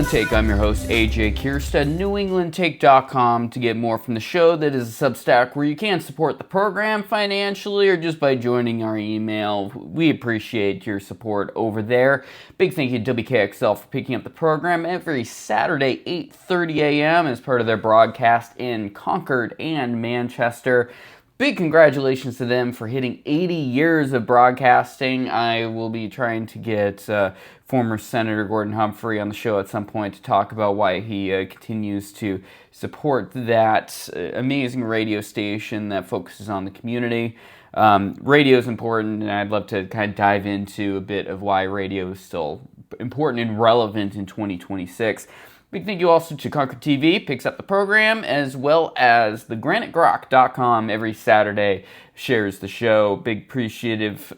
England Take. I'm your host, AJ Kierstead, NewEnglandTake.com, to get more from the show. That is a Substack where you can support the program financially or just by joining our email. We appreciate your support over there. Big thank you to WKXL for picking up the program every Saturday, 8:30 a.m. as part of their broadcast in Concord and Manchester. Big congratulations to them for hitting 80 years of broadcasting. I will be trying to get former Senator Gordon Humphrey on the show at some point to talk about why he continues to support that amazing radio station that focuses on the community. Radio is important, and I'd love to kind of dive into a bit of why radio is still important and relevant in 2026. Big thank you also to Concord TV, picks up the program, as well as the GraniteGrock.com every Saturday shares the show. Very appreciative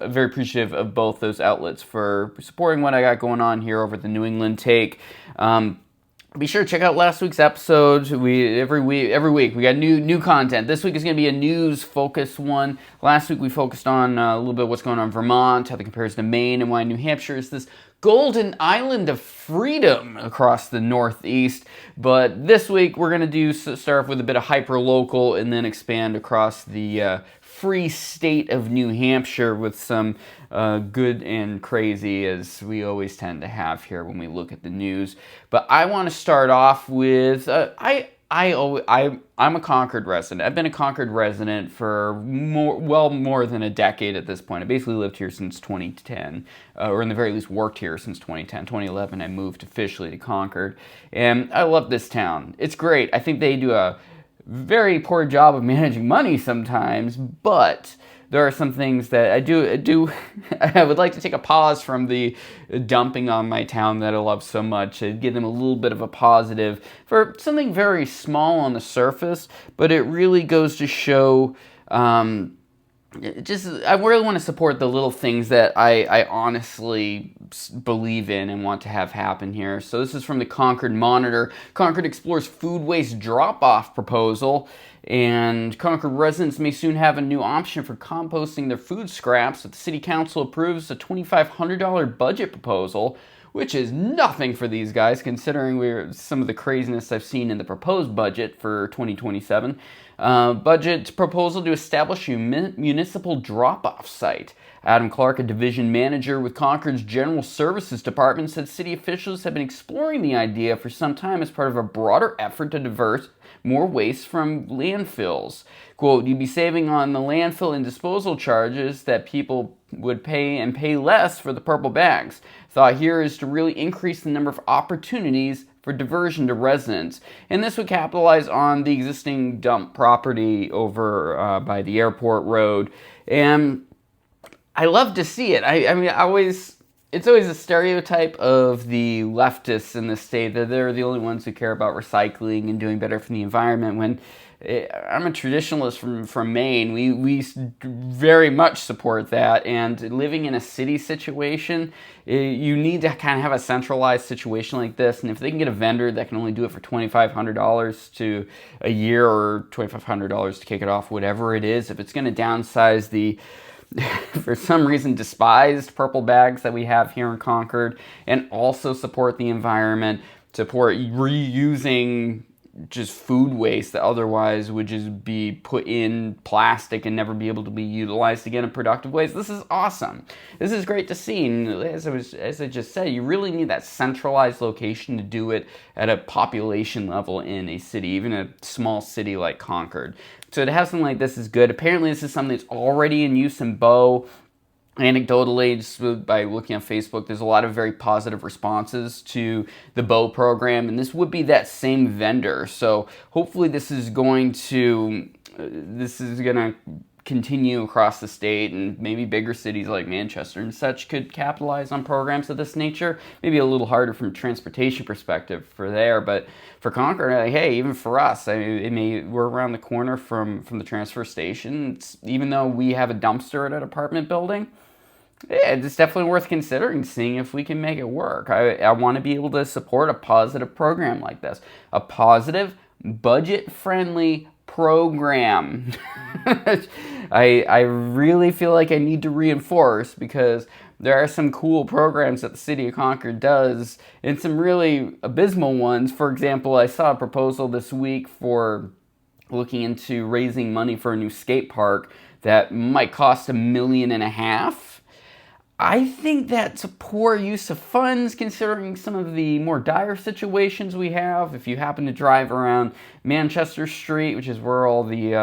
of both those outlets for supporting what I got going on here over at the New England Take. Be sure to check out last week's episode. Every week we got new content. This week is going to be a news-focused one. Last week we focused on a little bit of what's going on in Vermont, how that compares to Maine, and why New Hampshire is this golden island of freedom across the Northeast. But this week we're going to start off with a bit of hyper-local and then expand across the free state of New Hampshire with some good and crazy, as we always tend to have here when we look at the news. But I want to start off with I'm a Concord resident. I've been a Concord resident for more than a decade at this point. I basically lived here since 2010, or in the very least worked here since 2010. 2011, I moved officially to Concord, and I love this town. It's great. I think they do a very poor job of managing money sometimes, but there are some things that I would like to take a pause from the dumping on my town that I love so much. I'd give them a little bit of a positive for something very small on the surface, but it really goes to show I really want to support the little things that I honestly believe in and want to have happen here. So this is from the Concord Monitor. Concord explores food waste drop-off proposal, and Concord residents may soon have a new option for composting their food scraps if the City Council approves a $2,500 budget proposal, which is nothing for these guys considering some of the craziness I've seen in the proposed budget for 2027. Budget proposal to establish a municipal drop-off site. Adam Clark, a division manager with Concord's General Services Department, said city officials have been exploring the idea for some time as part of a broader effort to divert more waste from landfills. Quote, "You'd be saving on the landfill and disposal charges that people would pay less for the purple bags. Thought here is to really increase the number of opportunities for diversion to residents." And this would capitalize on the existing dump property over by the airport road. And I love to see it. It's always a stereotype of the leftists in the state that they're the only ones who care about recycling and doing better for the environment. When I'm a traditionalist from Maine, we very much support that. And living in a city situation, you need to kind of have a centralized situation like this. And if they can get a vendor that can only do it for $2,500 to a year or $2,500 to kick it off, whatever it is, if it's going to downsize the for some reason despised purple bags that we have here in Concord, and also support the environment, support reusing just food waste that otherwise would just be put in plastic and never be able to be utilized again in productive ways. This is awesome. This is great to see. And as I just said, you really need that centralized location to do it at a population level in a city, even a small city like Concord. So to have something like this is good. Apparently this is something that's already in use in Bow. Anecdotally, just by looking on Facebook, there's a lot of very positive responses to the Bow program, and this would be that same vendor. So hopefully this is going to continue across the state, and maybe bigger cities like Manchester and such could capitalize on programs of this nature. Maybe a little harder from a transportation perspective for there, but for Concord, hey, even for us, we're around the corner from the transfer station. Even though we have a dumpster at an apartment building, yeah, it's definitely worth considering, seeing if we can make it work. I want to be able to support a positive program like this. A positive, budget-friendly program. I really feel like I need to reinforce, because there are some cool programs that the city of Concord does, and some really abysmal ones. For example, I saw a proposal this week for looking into raising money for a new skate park that might cost $1.5 million. I think that's a poor use of funds considering some of the more dire situations we have. If you happen to drive around Manchester Street, which is where all the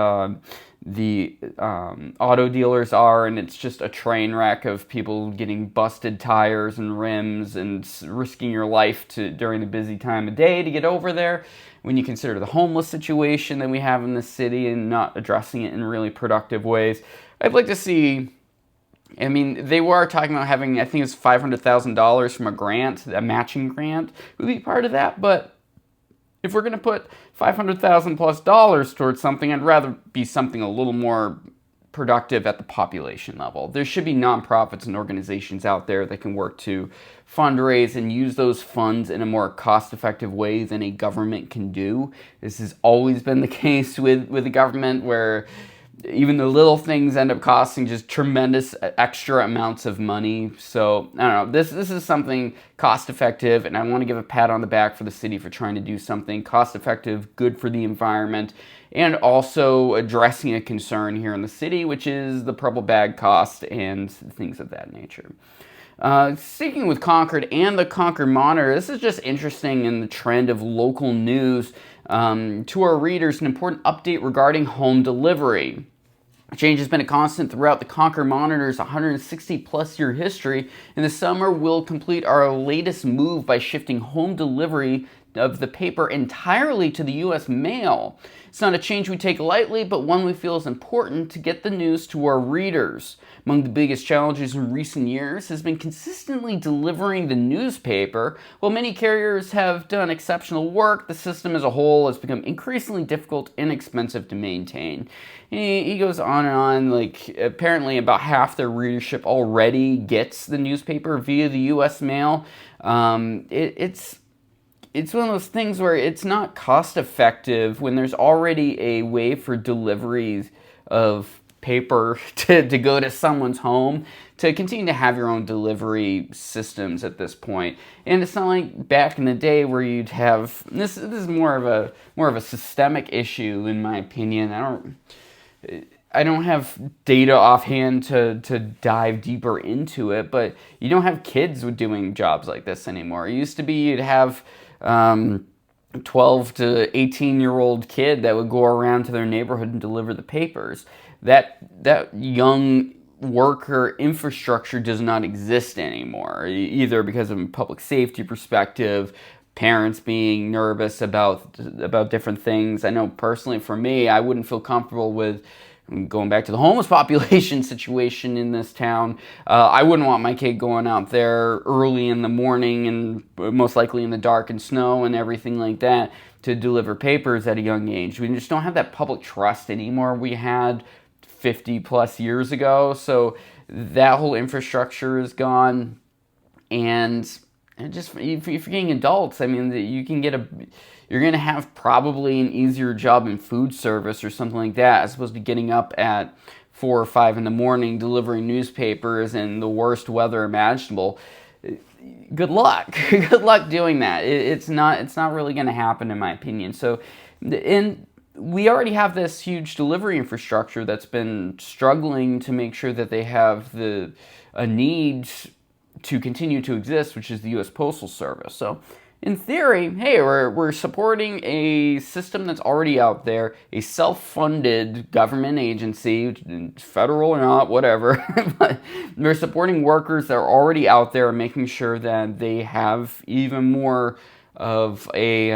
auto dealers are, and it's just a train wreck of people getting busted tires and rims and risking your life during the busy time of day to get over there. When you consider the homeless situation that we have in the city and not addressing it in really productive ways, I'd like to see. I mean, they were talking about having, I think it's $500,000 from a grant, a matching grant would be part of that. But if we're going to put $500,000 plus towards something, I'd rather be something a little more productive at the population level. There should be nonprofits and organizations out there that can work to fundraise and use those funds in a more cost-effective way than a government can do. This has always been the case with the government, where even the little things end up costing just tremendous extra amounts of money. So, I don't know, this is something cost-effective, and I want to give a pat on the back for the city for trying to do something cost-effective, good for the environment, and also addressing a concern here in the city, which is the purple bag cost and things of that nature. Sticking with Concord and the Concord Monitor, this is just interesting in the trend of local news. To our readers, an important update regarding home delivery. Change has been a constant throughout the Concord Monitor's 160-plus year history. In the summer, we'll complete our latest move by shifting home delivery of the paper entirely to the U.S. mail. It's not a change we take lightly, but one we feel is important to get the news to our readers. Among the biggest challenges in recent years has been consistently delivering the newspaper. While many carriers have done exceptional work, the system as a whole has become increasingly difficult and expensive to maintain. He goes on and on, like apparently about half their readership already gets the newspaper via the U.S. mail. It's one of those things where it's not cost effective when there's already a way for deliveries of paper to go to someone's home to continue to have your own delivery systems at this point. And it's not like back in the day where you'd have this is more of a systemic issue, in my opinion. I don't have data offhand to dive deeper into it, but you don't have kids doing jobs like this anymore. It used to be you'd have 12 to 18-year-old kid that would go around to their neighborhood and deliver the papers. That young worker infrastructure does not exist anymore, either because of a public safety perspective, parents being nervous about different things. I know personally for me, I wouldn't feel comfortable with going back to the homeless population situation in this town. I wouldn't want my kid going out there early in the morning and most likely in the dark and snow and everything like that to deliver papers at a young age. We just don't have that public trust anymore we had 50 plus years ago. So that whole infrastructure is gone. And just if you're getting adults, I mean, you're going to have probably an easier job in food service or something like that, as opposed to getting up at 4 or 5 in the morning delivering newspapers in the worst weather imaginable. Good luck. Good luck doing that. It's not really going to happen, in my opinion. So, and we already have this huge delivery infrastructure that's been struggling to make sure that they have a need to continue to exist, which is the U.S. Postal Service. So, in theory, hey, we're supporting a system that's already out there, a self-funded government agency, federal or not, whatever. But we're supporting workers that are already out there and making sure that they have even more of a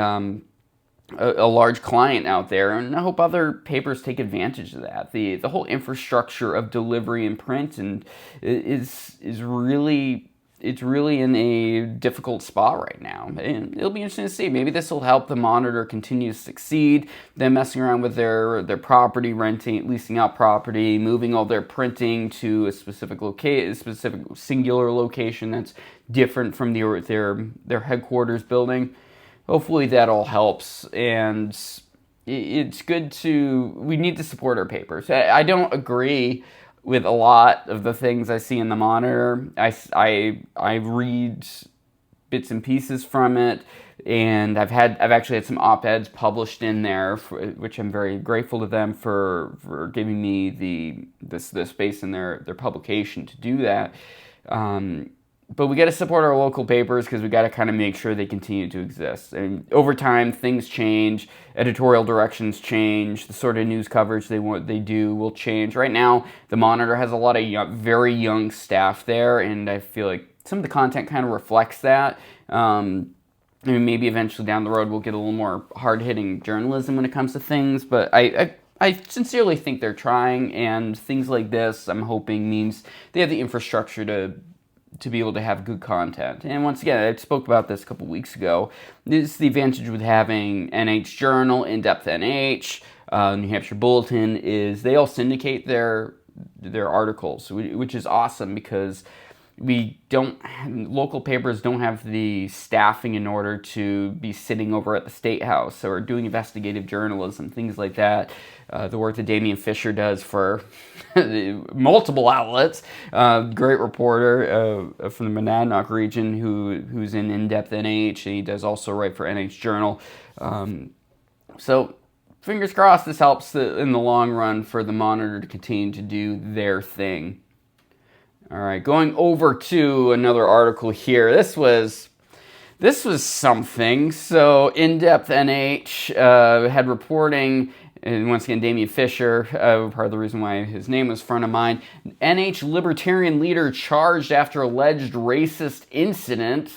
large client out there, and I hope other papers take advantage of that. The whole infrastructure of delivery and print is really in a difficult spot right now, and it'll be interesting to see. Maybe this will help the Monitor continue to succeed. Them messing around with their property, leasing out property, moving all their printing to a specific singular location that's different from their headquarters building. Hopefully that all helps, and it's good we need to support our papers. I don't agree with a lot of the things I see in the Monitor. I read bits and pieces from it, and I've actually had some op-eds published in there, which I'm very grateful to them for giving me the space in their publication to do that. But we got to support our local papers because we got to kind of make sure they continue to exist. And over time, things change, editorial directions change, the sort of news coverage they do will change. Right now, the Monitor has a lot of very young staff there, and I feel like some of the content kind of reflects that. I mean, maybe eventually down the road we'll get a little more hard-hitting journalism when it comes to things, but I sincerely think they're trying, and things like this, I'm hoping, means they have the infrastructure to be able to have good content. And once again, I spoke about this a couple weeks ago. This is the advantage with having NH Journal, In-Depth NH, New Hampshire Bulletin, is they all syndicate their articles, which is awesome because local papers don't have the staffing in order to be sitting over at the State House or doing investigative journalism, things like that. The work that Damian Fisher does for multiple outlets, great reporter from the Monadnock region who's in In-Depth NH, and he does also write for NH Journal. So fingers crossed this helps in the long run for the Monitor to continue to do their thing. All right, going over to another article here. This was something. So, In-Depth NH had reporting, and once again, Damian Fisher, part of the reason why his name was front of mind. NH Libertarian leader charged after alleged racist incident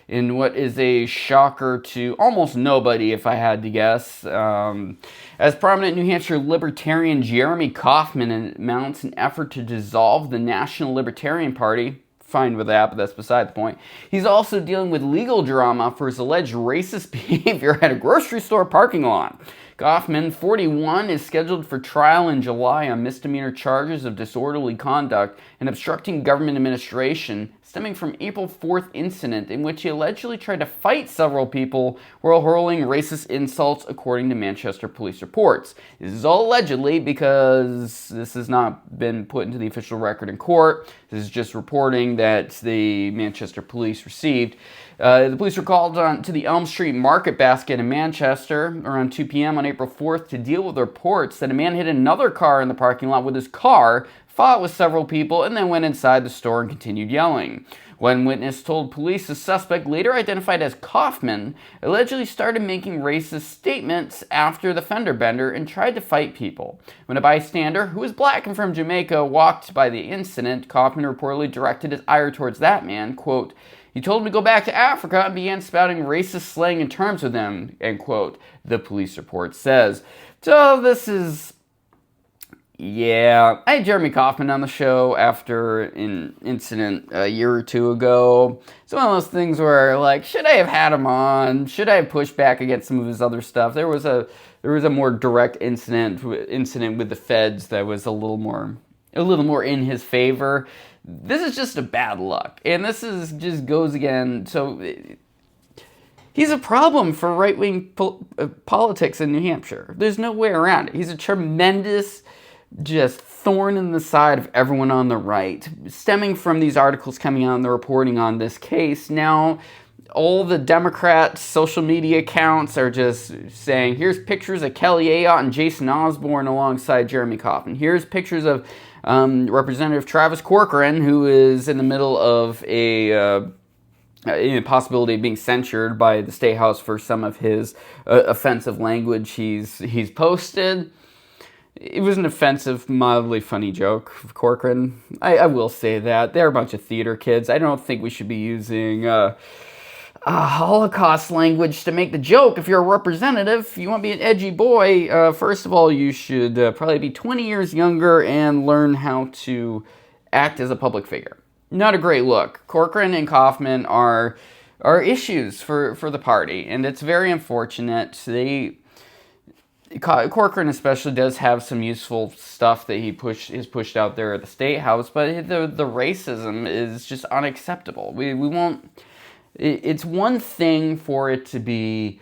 in what is a shocker to almost nobody, if I had to guess. As prominent New Hampshire Libertarian Jeremy Kauffman mounts an effort to dissolve the National Libertarian Party. Fine with that, but that's beside the point. He's also dealing with legal drama for his alleged racist behavior at a grocery store parking lot. Kauffman, 41, is scheduled for trial in July on misdemeanor charges of disorderly conduct and obstructing government administration stemming from April 4th incident in which he allegedly tried to fight several people while hurling racist insults, according to Manchester police reports. This is all allegedly because this has not been put into the official record in court. This is just reporting that the Manchester police received. The police were called on to the Elm Street Market Basket in Manchester around 2 p.m. on April 4th to deal with reports that a man hit another car in the parking lot with his car, fought with several people, and then went inside the store and continued yelling. One witness told police the suspect, later identified as Kauffman, allegedly started making racist statements after the fender bender and tried to fight people. When a bystander, who was black and from Jamaica, walked by the incident, Kauffman reportedly directed his ire towards that man, quote, "He told him to go back to Africa and began spouting racist slang and terms with him," end quote, the police report says. So this is... Yeah, I had Jeremy Kauffman on the show after an incident a year or two ago. It's one of those things where, like, should I have had him on? Should I have pushed back against some of his other stuff? There was a more direct incident with the feds that was a little more in his favor. This is just a bad luck, and this is just goes again. So he's a problem for right-wing politics in New Hampshire. There's no way around it. He's a tremendous just thorn in the side of everyone on the right, stemming from these articles coming out and the reporting on this case. Now, all the Democrat social media accounts are just saying, here's pictures of Kelly Ayotte and Jason Osborne alongside Jeremy Kauffman. Here's pictures of Representative Travis Corcoran, who is in the middle of a possibility of being censured by the State House for some of his offensive language he's posted. It was an offensive, mildly funny joke of Corcoran. I will say that. They're a bunch of theater kids. I don't think we should be using Holocaust language to make the joke. If you're a representative, if you want to be an edgy boy, first of all, you should probably be 20 years younger and learn how to act as a public figure. Not a great look. Corcoran and Kauffman are issues for the party, and it's very unfortunate. Corcoran especially does have some useful stuff that he is pushed out there at the State House, but the racism is just unacceptable. We won't... It's one thing for it to be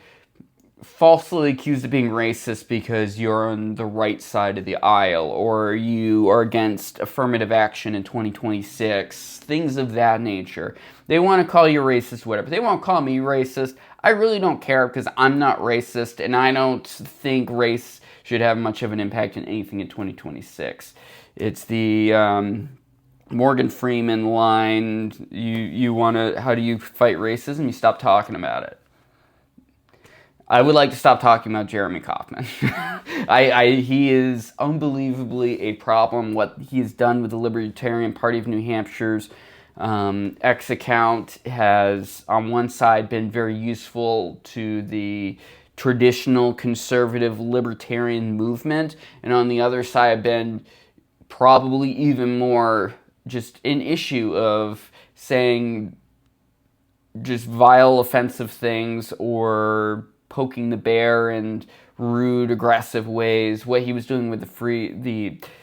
falsely accused of being racist because you're on the right side of the aisle, or you are against affirmative action in 2026, things of that nature. They want to call you racist, whatever. They won't call me racist. I really don't care because I'm not racist, and I don't think race should have much of an impact on anything in 2026. It's the Morgan Freeman line, you want to, how do you fight racism? You stop talking about it. I would like to stop talking about Jeremy Kauffman. He is unbelievably a problem. What he has done with the Libertarian Party of New Hampshire's X account has, on one side, been very useful to the traditional conservative libertarian movement, and on the other side, been probably even more just an issue of saying just vile, offensive things or poking the bear in rude, aggressive ways. What he was doing with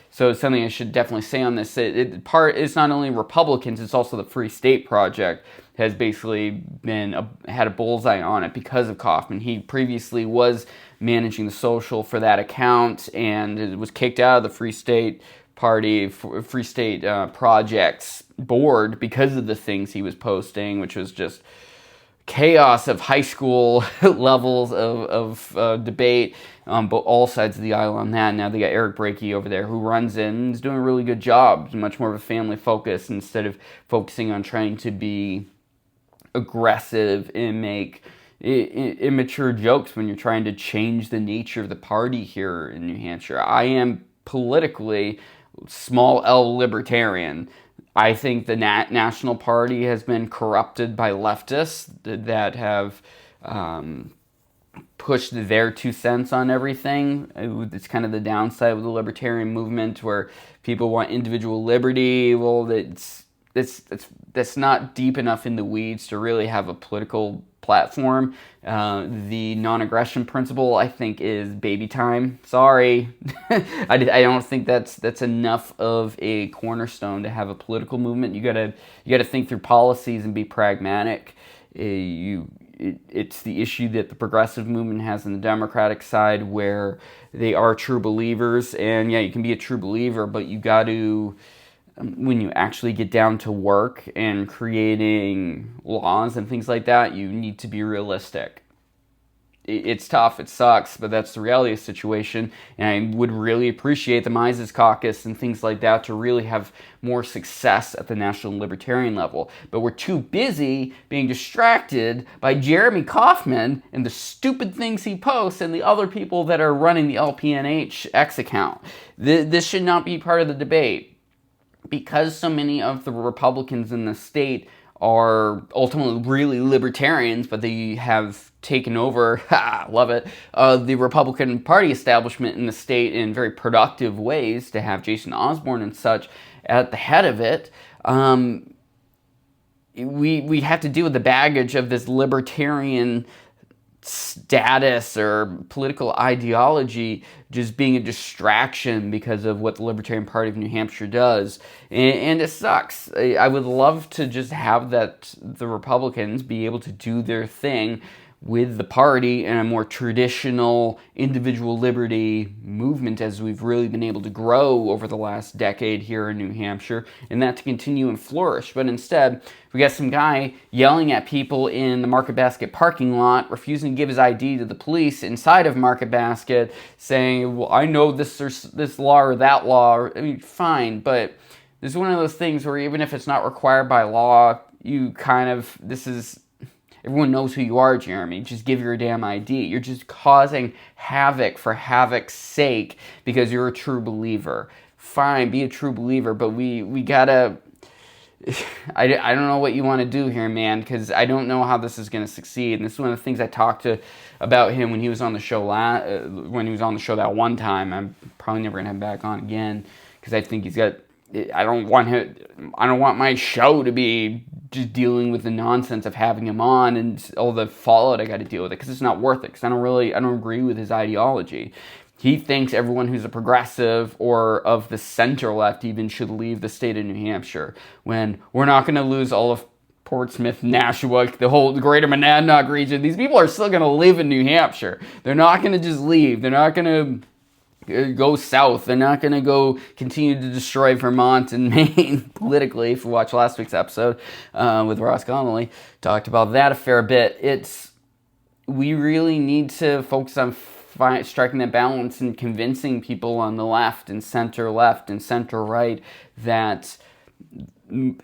so it's something I should definitely say on this. It's not only Republicans, it's also the Free State Project has basically had a bullseye on it because of Kauffman. He previously was managing the social for that account and it was kicked out of the Free State Party, Free State Project's board because of the things he was posting, which was just chaos of high school levels of debate on all sides of the aisle on that. Now they got Eric Brakey over there who runs it and is doing a really good job. It's much more of a family focus instead of focusing on trying to be aggressive and make immature jokes when you're trying to change the nature of the party here in New Hampshire. I am politically small L libertarian. I think the National Party has been corrupted by leftists that have pushed their 2 cents on everything. It's kind of the downside with the libertarian movement where people want individual liberty. Well, that's not deep enough in the weeds to really have a political platform. The non-aggression principle, I think, is baby time. Sorry. I don't think that's enough of a cornerstone to have a political movement. You gotta think through policies and be pragmatic. It's the issue that the progressive movement has on the Democratic side where they are true believers. And yeah, you can be a true believer, but you got to, when you actually get down to work and creating laws and things like that, you need to be realistic. It's tough, it sucks, but that's the reality of the situation. And I would really appreciate the Mises Caucus and things like that to really have more success at the national libertarian level. But we're too busy being distracted by Jeremy Kauffman and the stupid things he posts and the other people that are running the LPNH X account. This should not be part of the debate. Because so many of the Republicans in the state are ultimately really libertarians, but they have taken over, love it, the Republican Party establishment in the state in very productive ways to have Jason Osborne and such at the head of it. We have to deal with the baggage of this libertarian status or political ideology just being a distraction because of what the Libertarian Party of New Hampshire does. And it sucks. I would love to just have the Republicans be able to do their thing with the party and a more traditional individual liberty movement as we've really been able to grow over the last decade here in New Hampshire, and that to continue and flourish. But instead, we got some guy yelling at people in the Market Basket parking lot, refusing to give his ID to the police inside of Market Basket, saying, well, I know this law or that law. I mean, fine, but this is one of those things where even if it's not required by law, everyone knows who you are, Jeremy. Just give your damn ID. You're just causing havoc for havoc's sake because you're a true believer. Fine, be a true believer, but we gotta... I don't know what you want to do here, man, because I don't know how this is going to succeed. And this is one of the things I talked about him when he was on the show that one time. I'm probably never going to have him back on again because I think he's got... I don't want my show to be just dealing with the nonsense of having him on and all the fallout I got to deal with it because it's not worth it because I don't agree with his ideology. He thinks everyone who's a progressive or of the center left even should leave the state of New Hampshire when we're not going to lose all of Portsmouth, Nashua, the greater Monadnock region. These people are still going to live in New Hampshire. They're not going to just leave. They're not going to go south. They're not going to go continue to destroy Vermont and Maine politically. If you watch last week's episode with Ross Connolly, talked about that a fair bit. We really need to focus on striking that balance and convincing people on the left and center right that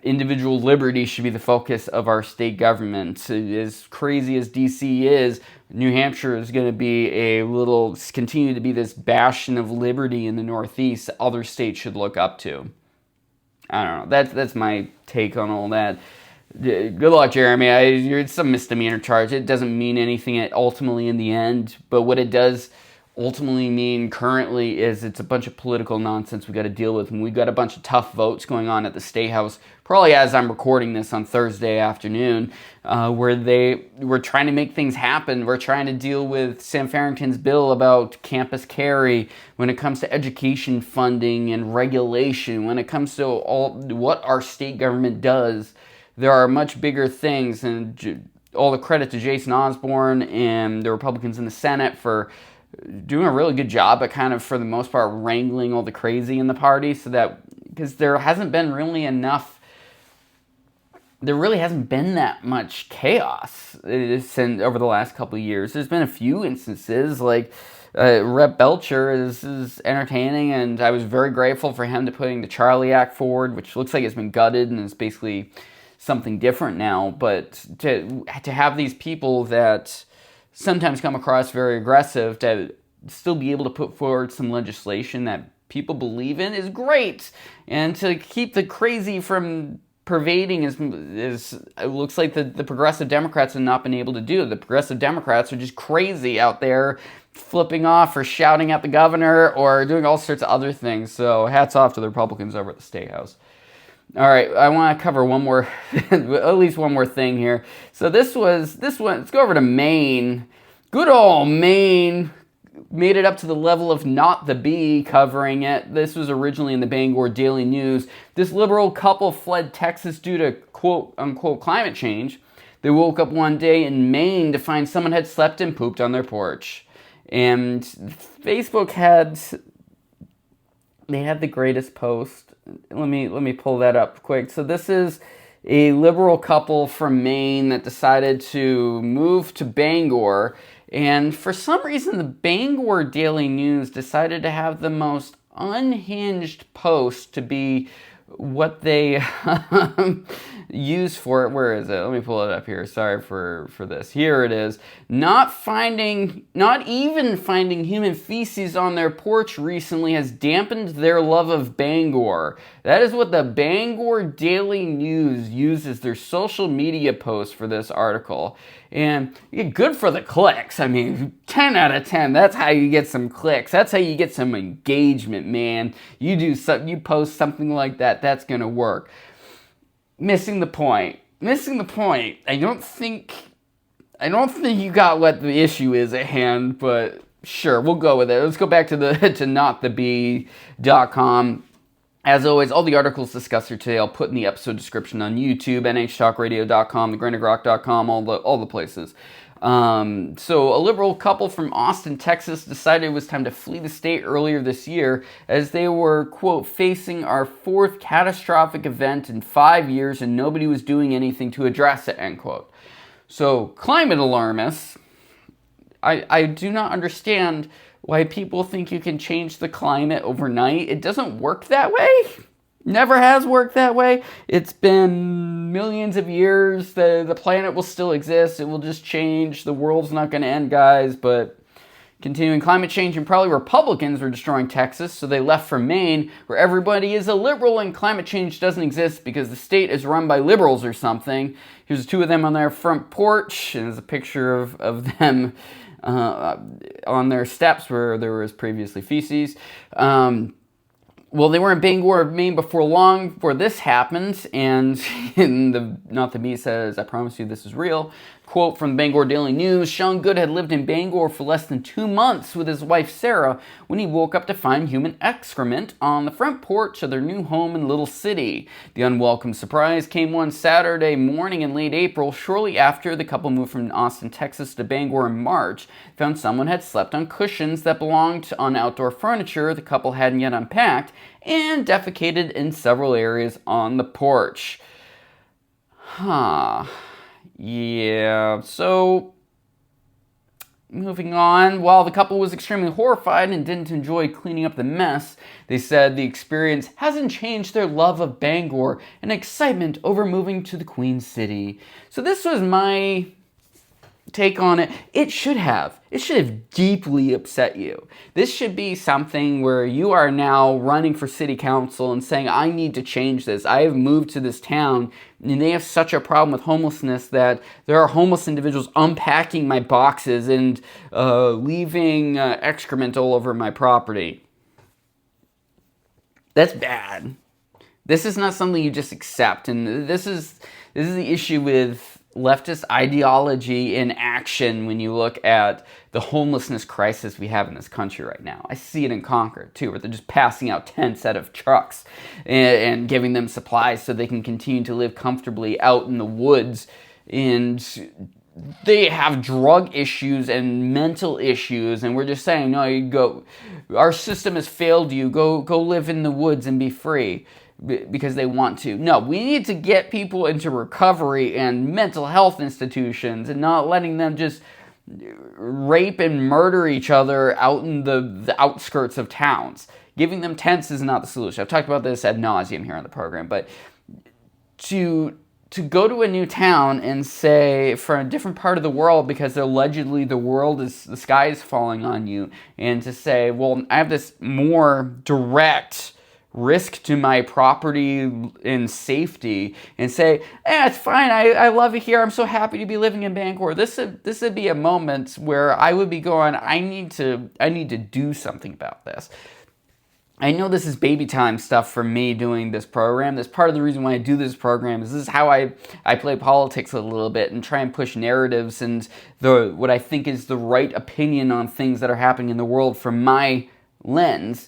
individual liberty should be the focus of our state government. As crazy as DC is, New Hampshire is going to continue to be this bastion of liberty in the Northeast other states should look up to. I don't know. That's my take on all that. Good luck, Jeremy. It's a misdemeanor charge. It doesn't mean anything ultimately in the end, but what it does ultimately mean currently is it's a bunch of political nonsense we got to deal with, and we got a bunch of tough votes going on at the State House, probably as I'm recording this on Thursday afternoon, where we're trying to make things happen. We're trying to deal with Sam Farrington's bill about campus carry when it comes to education funding and regulation, when it comes to what our state government does. There are much bigger things, and all the credit to Jason Osborne and the Republicans in the Senate for doing a really good job at kind of, for the most part, wrangling all the crazy in the party, because there really hasn't been that much chaos over the last couple of years. There's been a few instances, like Rep. Belcher is entertaining, and I was very grateful for him to putting the Charlie Act forward, which looks like it's been gutted and is basically something different now. But to have these people that sometimes come across very aggressive to still be able to put forward some legislation that people believe in is great. And to keep the crazy from pervading is it looks like the progressive Democrats have not been able to do. The progressive Democrats are just crazy out there, flipping off or shouting at the governor or doing all sorts of other things. So hats off to the Republicans over at the State House. All right, I want to cover one more, at least one more thing here. So this one, let's go over to Maine. Good old Maine made it up to the level of Not the Bee covering it. This was originally in the Bangor Daily News. This liberal couple fled Texas due to quote-unquote climate change. They woke up one day in Maine to find someone had slept and pooped on their porch. And Facebook had the greatest post. Let me pull that up quick. So this is a liberal couple from Maine that decided to move to Bangor, and for some reason the Bangor Daily News decided to have the most unhinged post to be what they use for it. Where is it? Let me pull it up here. Sorry for this. Here it is. Not even finding human feces on their porch recently has dampened their love of Bangor. That is what the Bangor Daily News uses their social media post for this article. And good for the clicks. I mean, 10 out of 10. That's how you get some clicks. That's how you get some engagement, man. You post something like that, that's going to work. Missing the point. I don't think you got what the issue is at hand, but sure, we'll go with it. Let's go back to notthebee.com. As always, all the articles discussed here today I'll put in the episode description on YouTube, nhtalkradio.com, thegranitegrok.com, all the places. So a liberal couple from Austin, Texas decided it was time to flee the state earlier this year as they were, quote, facing our fourth catastrophic event in 5 years and nobody was doing anything to address it, end quote. So climate alarmists, I do not understand why people think you can change the climate overnight. It doesn't work that way. Never has worked that way. It's been millions of years. The planet will still exist. It will just change. The world's not going to end, guys. But continuing climate change, and probably Republicans were destroying Texas, so they left for Maine, where everybody is a liberal and climate change doesn't exist because the state is run by liberals or something. Here's two of them on their front porch, and there's a picture of them on their steps where there was previously feces. Well, they were in Bangor, Maine before long, before this happened, and Not the Bee says, I promise you this is real. Quote from the Bangor Daily News, Sean Good had lived in Bangor for less than 2 months with his wife Sarah when he woke up to find human excrement on the front porch of their new home in Little City. The unwelcome surprise came one Saturday morning in late April, shortly after the couple moved from Austin, Texas to Bangor in March. Found someone had slept on cushions that belonged on outdoor furniture the couple hadn't yet unpacked, and defecated in several areas on the porch. Yeah, so moving on. While the couple was extremely horrified and didn't enjoy cleaning up the mess, they said the experience hasn't changed their love of Bangor and excitement over moving to the Queen City. So this was my take on it. It should have deeply upset you. This should be something where you are now running for city council and saying, I need to change this. I have moved to this town and they have such a problem with homelessness that there are homeless individuals unpacking my boxes and leaving excrement all over my property. That's bad. This is not something you just accept, and this is the issue with leftist ideology in action when you look at the homelessness crisis we have in this country right now. I see it in Concord too, where they're just passing out tents out of trucks and giving them supplies so they can continue to live comfortably out in the woods. And they have drug issues and mental issues, and we're just saying, no, you go, our system has failed you, go live in the woods and be free. Because they want to. No, we need to get people into recovery and mental health institutions and not letting them just rape and murder each other out in the outskirts of towns. Giving them tents is not the solution. I've talked about this ad nauseum here on the program, but to go to a new town and say, from a different part of the world, because allegedly the sky is falling on you, and to say, well, I have this more direct risk to my property and safety, and say, it's fine, I love it here, I'm so happy to be living in Bangor. This would be a moment where I would be going, I need to do something about this. I know this is baby time stuff for me doing this program. That's part of the reason why I do this program. This is how I play politics a little bit and try and push narratives and what I think is the right opinion on things that are happening in the world from my lens.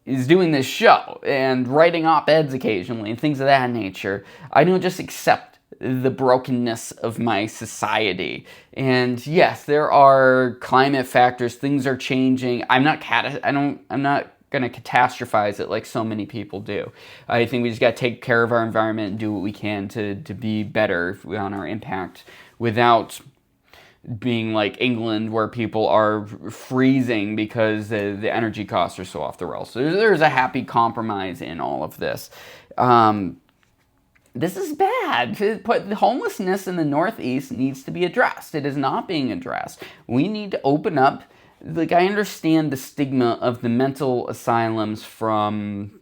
Is doing this show and writing op-eds occasionally and things of that nature. I don't just accept the brokenness of my society. And yes, there are climate factors, things are changing. I'm not going to catastrophize it like so many people do. I think we just got to take care of our environment and do what we can to be better on our impact without being like England, where people are freezing because the energy costs are so off the rails. So there's a happy compromise in all of this. This is bad. But the homelessness in the Northeast needs to be addressed. It is not being addressed. We need to open up. Like, I understand the stigma of the mental asylums from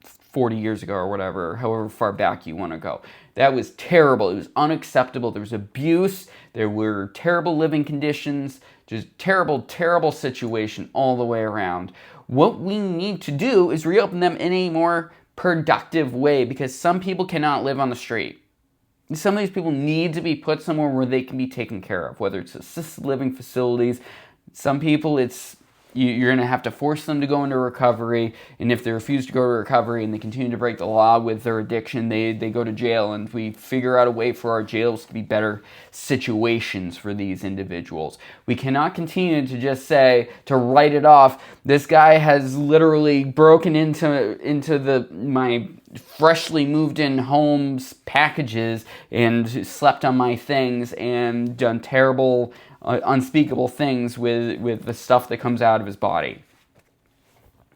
40 years ago or whatever, however far back you want to go. That was terrible. It was unacceptable. There was abuse. There were terrible living conditions. Just terrible, terrible situation all the way around. What we need to do is reopen them in a more productive way, because some people cannot live on the street. Some of these people need to be put somewhere where they can be taken care of, whether it's assisted living facilities. Some people, you're going to have to force them to go into recovery, and if they refuse to go to recovery and they continue to break the law with their addiction, they go to jail, and we figure out a way for our jails to be better situations for these individuals. We cannot continue to just say, to write it off, this guy has literally broken into my freshly moved in home's packages and slept on my things and done terrible, unspeakable things with the stuff that comes out of his body.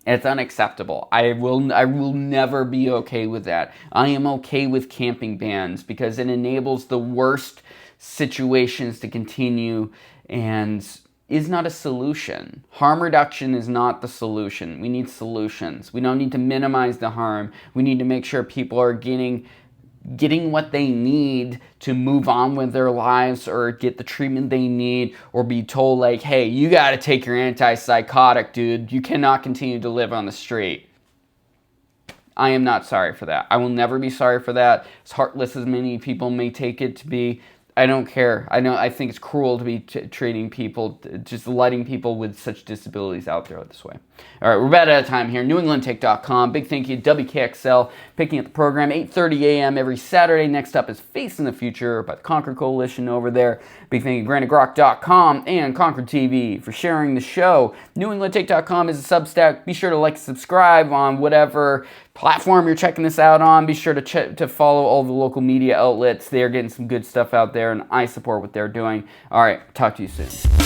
It's unacceptable. I will never be okay with that. I am okay with camping bans because it enables the worst situations to continue and is not a solution. Harm reduction is not the solution. We need solutions. We don't need to minimize the harm. We need to make sure people are getting what they need to move on with their lives, or get the treatment they need, or be told like, hey, you got to take your antipsychotic, dude. You cannot continue to live on the street. I am not sorry for that. I will never be sorry for that. As heartless as many people may take it to be, I don't care. I think it's cruel to be treating people, just letting people with such disabilities out there this way. All right, we're about out of time here. NewEnglandTake.com. Big thank you to WKXL picking up the program 8:30 a.m. every Saturday. Next up is Face in the Future by the Concord Coalition over there. Big thank you to GraniteGrock.com and Concord TV for sharing the show. NewEnglandTake.com is a Substack. Be sure to like and subscribe on whatever platform you're checking this out on. Be sure to follow all the local media outlets. They're getting some good stuff out there, and I support what they're doing. All right, talk to you soon.